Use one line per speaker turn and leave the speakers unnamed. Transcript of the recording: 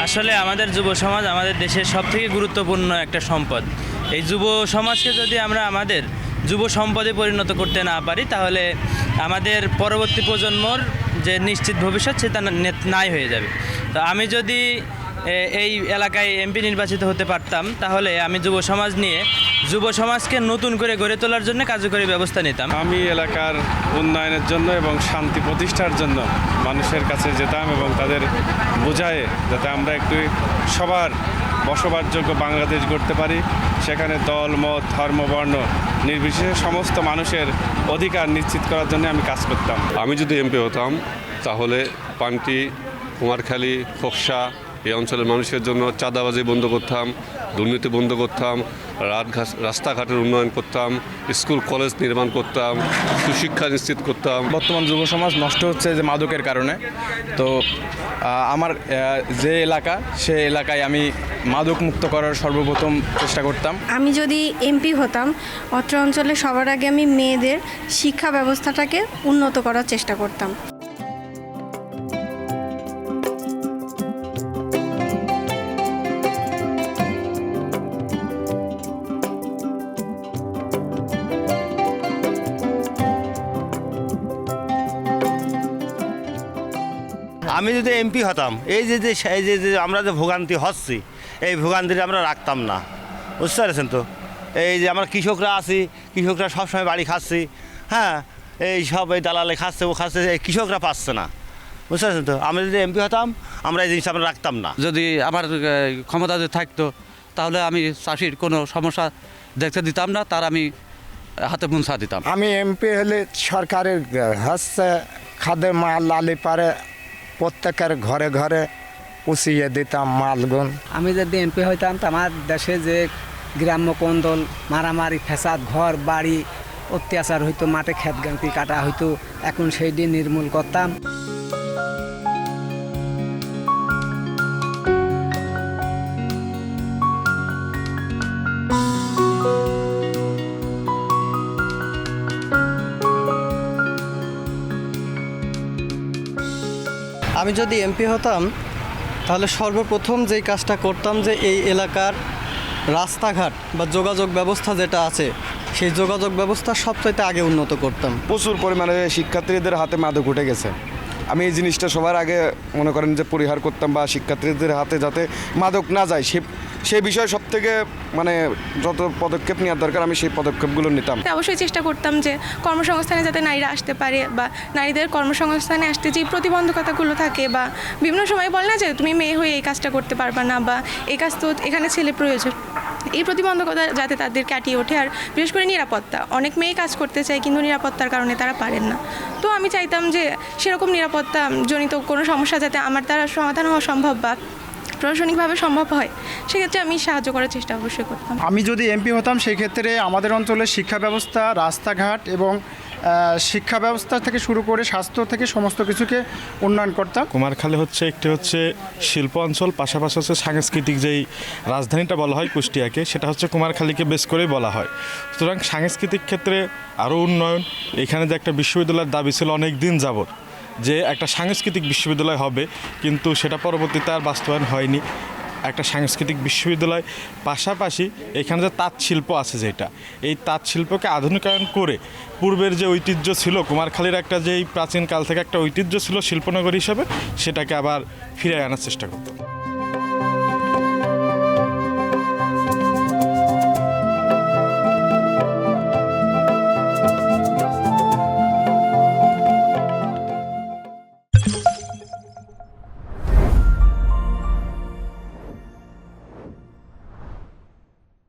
আসলে আমাদের যুব সমাজ আমাদের দেশের সবথেকে গুরুত্বপূর্ণ একটা সম্পদ। এই যুব সমাজকে যদি আমরা আমাদের যুব সম্পদে পরিণত করতে না পারি, তাহলে আমাদের পরবর্তী প্রজন্মর যে নিশ্চিত ভবিষ্যৎ সেটা নাই হয়ে যাবে। তো আমি যদি এই এলাকায় এমপি নির্বাচিত হতে পারতাম, তাহলে আমি যুব সমাজ নিয়ে যুব সমাজকে নতুন করে গড়ে তোলার জন্য কার্যকরী ব্যবস্থা নিতাম।
আমি এলাকার উন্নয়নের জন্য এবং শান্তি প্রতিষ্ঠার জন্য মানুষের কাছে যেতাম এবং তাদের বোঝায় যাতে আমরা একটু সবার বসবাসযোগ্য বাংলাদেশ গড়তে পারি। সেখানে দল, মত, ধর্ম, বর্ণ নির্বিশেষে সমস্ত মানুষের অধিকার নিশ্চিত করার জন্য আমি কাজ করতাম।
আমি যদি এমপি হতাম তাহলে পান্টি, কুমারখালী, খোকসা এই অঞ্চলের মানুষের জন্য চাঁদাবাজি বন্ধ করতাম, দুর্নীতি বন্ধ করতাম, রাস্তাঘাটের উন্নয়ন করতাম, স্কুল কলেজ নির্মাণ করতাম, সুশিক্ষা নিশ্চিত করতাম।
বর্তমান যুব সমাজ নষ্ট হচ্ছে যে মাদকের কারণে। তো আমার যে এলাকা, সে এলাকায় আমি মাদক মুক্ত করার সর্বপ্রথম চেষ্টা করতাম।
আমি যদি এমপি হতাম, অত্র অঞ্চলে সবার আগে আমি মেয়েদের শিক্ষা ব্যবস্থাটাকে উন্নত করার চেষ্টা করতাম।
আমি যদি এমপি হতাম, এই যে আমরা যে ভোগান্তি হচ্ছি, এই ভোগান্তিটা আমরা রাখতাম না। বুঝতে পারছেন তো? এই যে আমরা কৃষকরা আছি, কৃষকরা সবসময় বাড়ি খাচ্ছি, হ্যাঁ, এই সব এই দালালে খাচ্ছে, ও খাচ্ছে, এই কৃষকরা পাচ্ছে না। বুঝতে পারছেন তো? আমি যদি এমপি হতাম, আমরা এই জিনিসটা আমরা রাখতাম না।
যদি আমার ক্ষমতা থাকতো, তাহলে আমি চাষির কোনো সমস্যা দেখতে দিতাম না, তার আমি হাতে মুনসা দিতাম।
আমি এমপি হলে সরকারের হচ্ছে খাদ্যের মাল লালি পারে প্রত্যেকের ঘরে ঘরে পুষিয়ে দিতাম মালগুন।
আমি যদি এমপি হইতাম তো আমার দেশে যে গ্রাম্য কোন্দল, মারামারি, ফ্যাসাদ, ঘর বাড়ি, অত্যাচার হইতো, মাঠে ক্ষেত গাঁতি কাটা হইতো, এখন সেইটি নির্মূল করতাম।
আমি যদি এমপি হতাম তাহলে সর্বপ্রথম যেই কাজটা করতাম যে এই এলাকার রাস্তাঘাট বা যোগাযোগ ব্যবস্থা যেটা আছে, সেই যোগাযোগ ব্যবস্থা সবচাইতে আগে উন্নত করতাম।
প্রচুর পরিমাণে শিক্ষার্থীদের হাতে মাদক উঠে গেছে। আমি এই জিনিসটা সবার আগে মনে করেন যে পরিহার করতাম, বা শিক্ষার্থীদের হাতে যাতে মাদক না যায় সেই বিষয়ে সব থেকে মানে যত পদক্ষেপ নেওয়ার দরকার আমি সেই পদক্ষেপগুলো নিতাম।
অবশ্যই চেষ্টা করতাম যে কর্মসংস্থানে যাতে নারীরা আসতে পারে, বা নারীদের কর্মসংস্থানে আসতে যে প্রতিবন্ধকতাগুলো থাকে, বা বিভিন্ন সময় বলে না যে তুমি মেয়ে হয়ে এই কাজটা করতে পারবা না, বা এই কাজ তো এখানে ছেলে প্রয়োজন, এই প্রতিবন্ধকতা যাতে তাদের কাটিয়ে ওঠে। আর বিশেষ করে নিরাপত্তা, অনেক মেয়ে কাজ করতে চায় কিন্তু নিরাপত্তার কারণে তারা পারেন না। তো আমি চাইতাম যে সেরকম নিরাপত্তা জনিত কোনো সমস্যা যাতে আমার দ্বারা সমাধান হওয়া সম্ভব বা প্রশাসনিকভাবে সম্ভব হয়, সেক্ষেত্রে আমি সাহায্য করার চেষ্টা অবশ্যই করতাম।
আমি যদি এমপি হতাম সেই ক্ষেত্রে আমাদের অঞ্চলের শিক্ষা ব্যবস্থা, রাস্তাঘাট এবং শিক্ষা ব্যবস্থা থেকে শুরু করে স্বাস্থ্য থেকে সমস্ত কিছুকে উন্নয়ন করতাম।
কুমারখালী একটি হচ্ছে শিল্প অঞ্চল, পাশাপাশি হচ্ছে সাংস্কৃতিক যেই রাজধানীটা বলা হয় কুষ্টিয়াকে, সেটা হচ্ছে কুমারখালীকে বেস করেই বলা হয়। সুতরাং সাংস্কৃতিক ক্ষেত্রে আরও উন্নয়ন, এখানে যে একটা বিশ্ববিদ্যালয়ের দাবি ছিল অনেক দিন যাবত যে একটা সাংস্কৃতিক বিশ্ববিদ্যালয় হবে, কিন্তু সেটা পরবর্তীতে আর বাস্তবায়ন হয়নি। একটা সাংস্কৃতিক বিশ্ববিদ্যালয় পাশাপাশি এখানে যে তাঁত শিল্প আছে, যেটা এই তাঁত শিল্পকে আধুনিকায়ন করে পূর্বের যে ঐতিহ্য ছিল, কুমারখালীর একটা যেই প্রাচীনকাল থেকে একটা ঐতিহ্য ছিল শিল্পনগরী হিসাবে, সেটাকে আবার ফিরে আনার চেষ্টা করতাম।